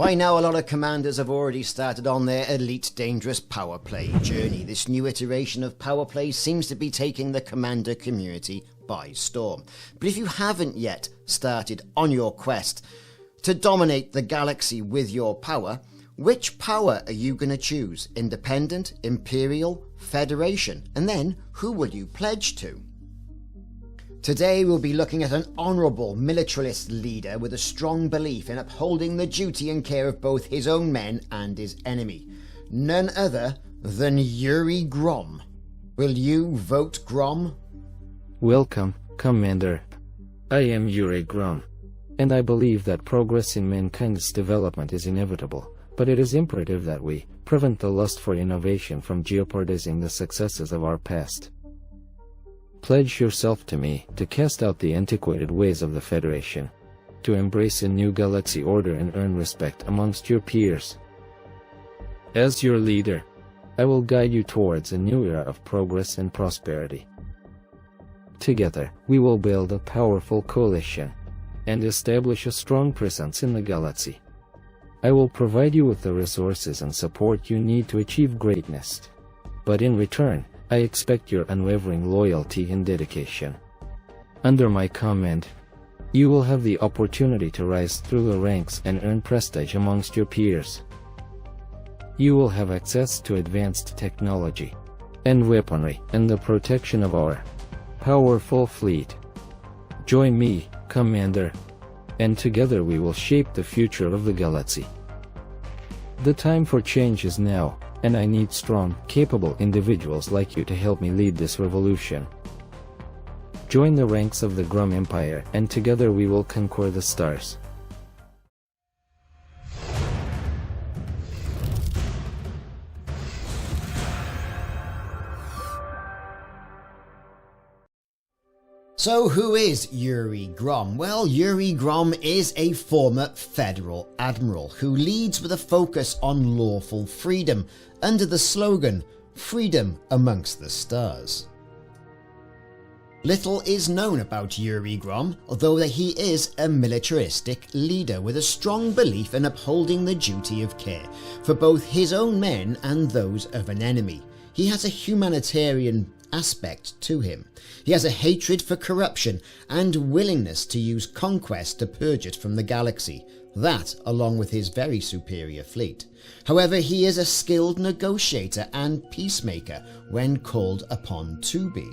By now, a lot of commanders have already started on their Elite Dangerous Powerplay journey. This new iteration of Powerplay seems to be taking the commander community by storm. But if you haven't yet started on your quest to dominate the galaxy with your power, which power are you going to choose? Independent, Imperial, Federation? And then, who will you pledge to? Today we'll be looking at an honourable militarist leader with a strong belief in upholding the duty and care of both his own men and his enemy. None other than Yuri Grom. Will you vote Grom? Welcome, Commander. I am Yuri Grom, and I believe that progress in mankind's development is inevitable, but it is imperative that we prevent the lust for innovation from jeopardizing the successes of our past. Pledge yourself to me to cast out the antiquated ways of the Federation, to embrace a new galaxy order and earn respect amongst your peers. As your leader, I will guide you towards a new era of progress and prosperity. Together, we will build a powerful coalition and establish a strong presence in the galaxy. I will provide you with the resources and support you need to achieve greatness. But in return, I expect your unwavering loyalty and dedication. Under my command, you will have the opportunity to rise through the ranks and earn prestige amongst your peers. You will have access to advanced technology and weaponry and the protection of our powerful fleet. Join me, Commander, and together we will shape the future of the galaxy. The time for change is now, and I need strong, capable individuals like you to help me lead this revolution. Join the ranks of the Grom Empire, and together we will conquer the stars. So who is Yuri Grom? Well, Yuri Grom is a former Federal Admiral who leads with a focus on lawful freedom under the slogan, "Freedom amongst the stars." Little is known about Yuri Grom, although he is a militaristic leader with a strong belief in upholding the duty of care for both his own men and those of an enemy. He has a humanitarian aspect to him. He has a hatred for corruption and willingness to use conquest to purge it from the galaxy. That, along with his very superior fleet. However, he is a skilled negotiator and peacemaker when called upon to be.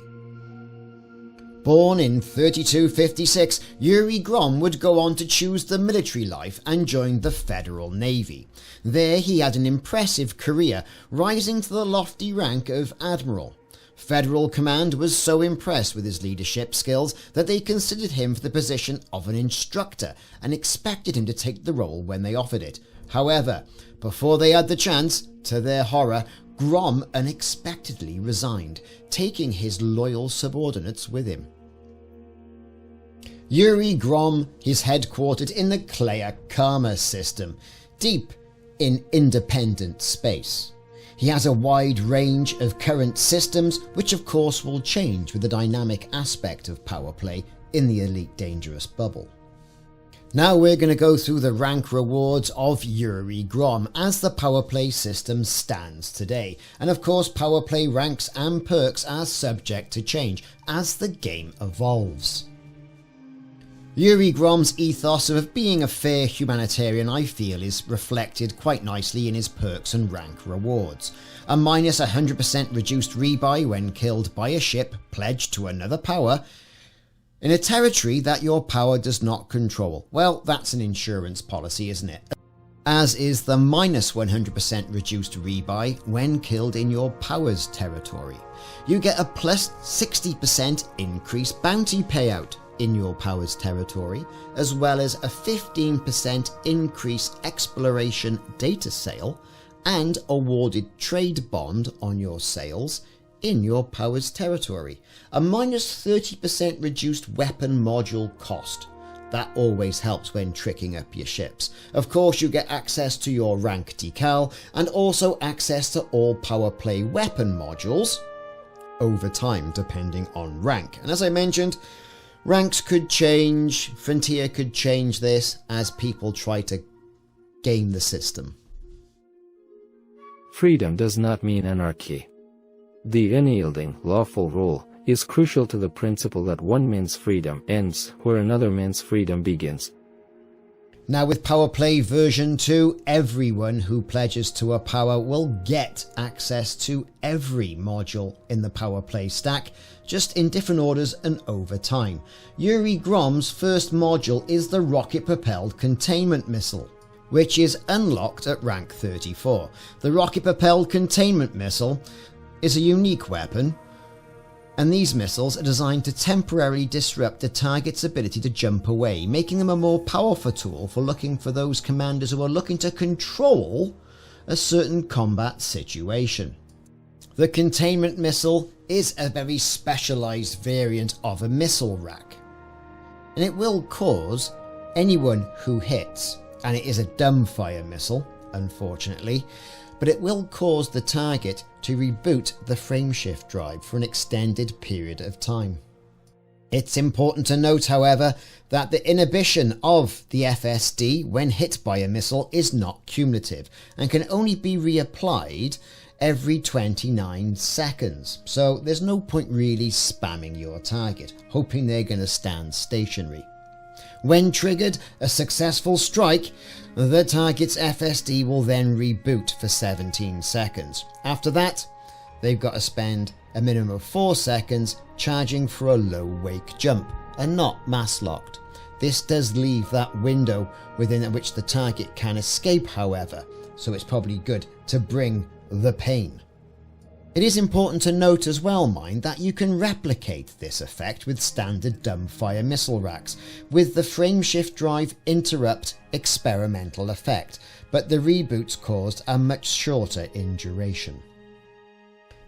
Born in 3256, Yuri Grom would go on to choose the military life and join the Federal Navy. There he had an impressive career, rising to the lofty rank of Admiral. Federal Command was so impressed with his leadership skills that they considered him for the position of an instructor and expected him to take the role when they offered it. However, before they had the chance, to their horror, Grom unexpectedly resigned, taking his loyal subordinates with him. Yuri Grom is headquartered in the Clea Karma system, deep in independent space. He has a wide range of current systems, which of course will change with the dynamic aspect of Powerplay in the Elite Dangerous bubble. Now we're going to go through the rank rewards of Yuri Grom as the Powerplay system stands today. And of course Powerplay ranks and perks are subject to change as the game evolves. Yuri Grom's ethos of being a fair humanitarian, I feel, is reflected quite nicely in his perks and rank rewards. A minus 100% reduced rebuy when killed by a ship pledged to another power in a territory that your power does not control. Well, that's an insurance policy, isn't it? As is the minus 100% reduced rebuy when killed in your power's territory. You get a plus 60% increased bounty payout in your power's territory, as well as a 15% increased exploration data sale and awarded trade bond on your sales in your power's territory. A minus 30% reduced weapon module cost. That always helps when tricking up your ships. Of course, you get access to your rank decal and also access to all Powerplay weapon modules over time depending on rank. And as I mentioned, ranks could change, Frontier could change this as people try to game the system. Freedom does not mean anarchy. The unyielding, lawful rule is crucial to the principle that one man's freedom ends where another man's freedom begins. Now with Powerplay version 2, everyone who pledges to a power will get access to every module in the Powerplay stack, just in different orders and over time. Yuri Grom's first module is the rocket-propelled containment missile, which is unlocked at rank 34. The rocket-propelled containment missile is a unique weapon, and these missiles are designed to temporarily disrupt the target's ability to jump away, making them a more powerful tool for looking for those commanders who are looking to control a certain combat situation. The containment missile is a very specialised variant of a missile rack, and it will cause anyone who hits, and it is a dumbfire missile, unfortunately, but it will cause the target to reboot the frameshift drive for an extended period of time. It's important to note, however, that the inhibition of the FSD when hit by a missile is not cumulative and can only be reapplied every 29 seconds, so there's no point really spamming your target, hoping they're going to stand stationary. When triggered a successful strike, the target's FSD will then reboot for 17 seconds. After that, they've got to spend a minimum of 4 seconds charging for a low wake jump, and not mass locked. This does leave that window within which the target can escape, however, so it's probably good to bring the pain. It is important to note as well, mind, that you can replicate this effect with standard dumbfire missile racks, with the frameshift drive interrupt experimental effect, but the reboots caused are much shorter in duration.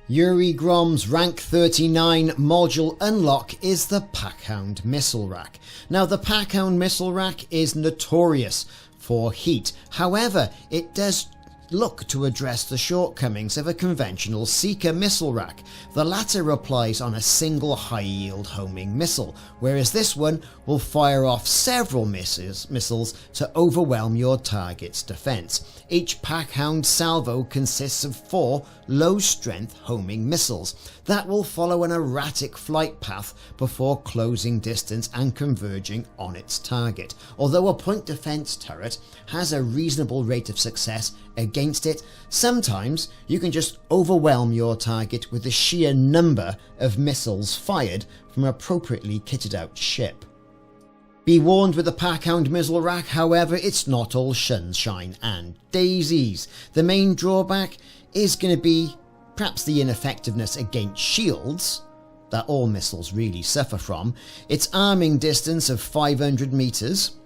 Yuri Grom's rank 39 module unlock is the Packhound missile rack. Now the Packhound missile rack is notorious for heat, however it does look to address the shortcomings of a conventional Seeker missile rack. The latter applies on a single high-yield homing missile, whereas this one will fire off several missiles to overwhelm your target's defense. Each Packhound salvo consists of 4 low-strength homing missiles that will follow an erratic flight path before closing distance and converging on its target. Although a point defense turret has a reasonable rate of success against it, sometimes you can just overwhelm your target with the sheer number of missiles fired from an appropriately kitted out ship. Be warned, with the Packhound missile rack, however, it's not all sunshine and daisies. The main drawback is going to be perhaps the ineffectiveness against shields that all missiles really suffer from. Its arming distance of 500 meters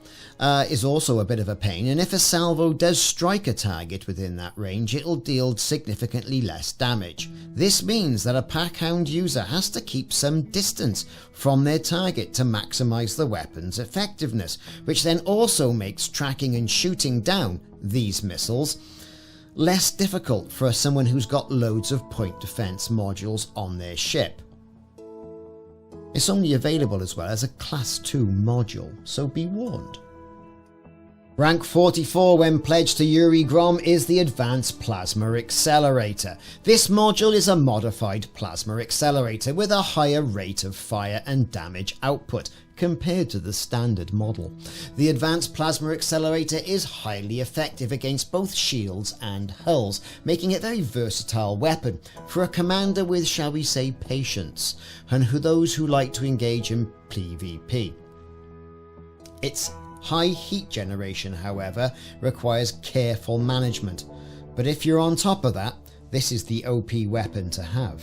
is also a bit of a pain, and if a salvo does strike a target within that range, it'll deal significantly less damage. This means that a Packhound user has to keep some distance from their target to maximize the weapon's effectiveness, which then also makes tracking and shooting down these missiles less difficult for someone who's got loads of point defense modules on their ship. It's only available as well as a Class 2 module, so be warned. Rank 44 when pledged to Yuri Grom is the Advanced Plasma Accelerator. This module is a modified plasma accelerator with a higher rate of fire and damage output compared to the standard model. The Advanced Plasma Accelerator is highly effective against both shields and hulls, making it a very versatile weapon for a commander with, shall we say, patience, and those who like to engage in PvP. Its high heat generation, however, requires careful management, but if you're on top of that, this is the OP weapon to have.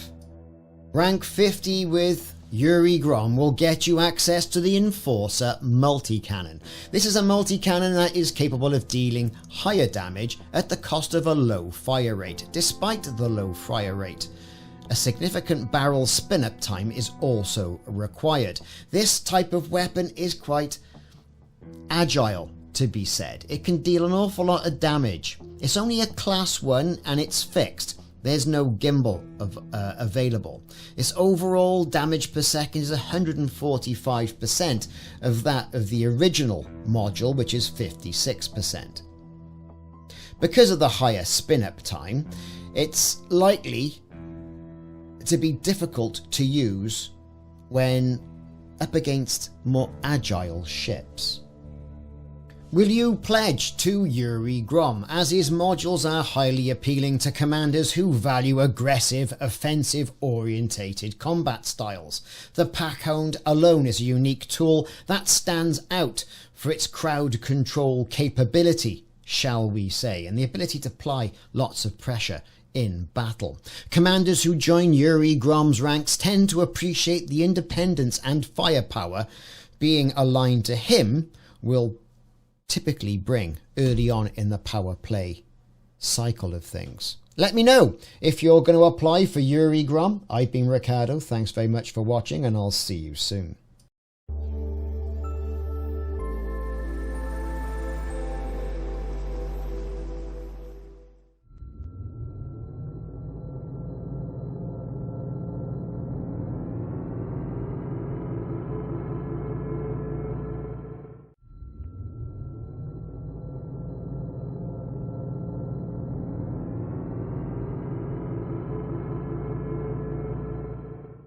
Rank 50 with Yuri Grom will get you access to the Enforcer multi-cannon. This is a multi-cannon that is capable of dealing higher damage at the cost of a low fire rate. Despite the low fire rate, a significant barrel spin-up time is also required. This type of weapon is quite agile, to be said. It can deal an awful lot of damage. It's only a Class 1 and it's fixed. There's no gimbal available. Its overall damage per second is 145% of that of the original module, which is 56%. Because of the higher spin-up time, it's likely to be difficult to use when up against more agile ships. Will you pledge to Yuri Grom, as his modules are highly appealing to commanders who value aggressive, offensive-orientated combat styles? The Packhound alone is a unique tool that stands out for its crowd control capability, shall we say, and the ability to apply lots of pressure in battle. Commanders who join Yuri Grom's ranks tend to appreciate the independence and firepower being aligned to him will typically bring early on in the power play cycle of things. Let me know if you're going to apply for Yuri Grom. I've been Ricardo. Thanks very much for watching, and I'll see you soon.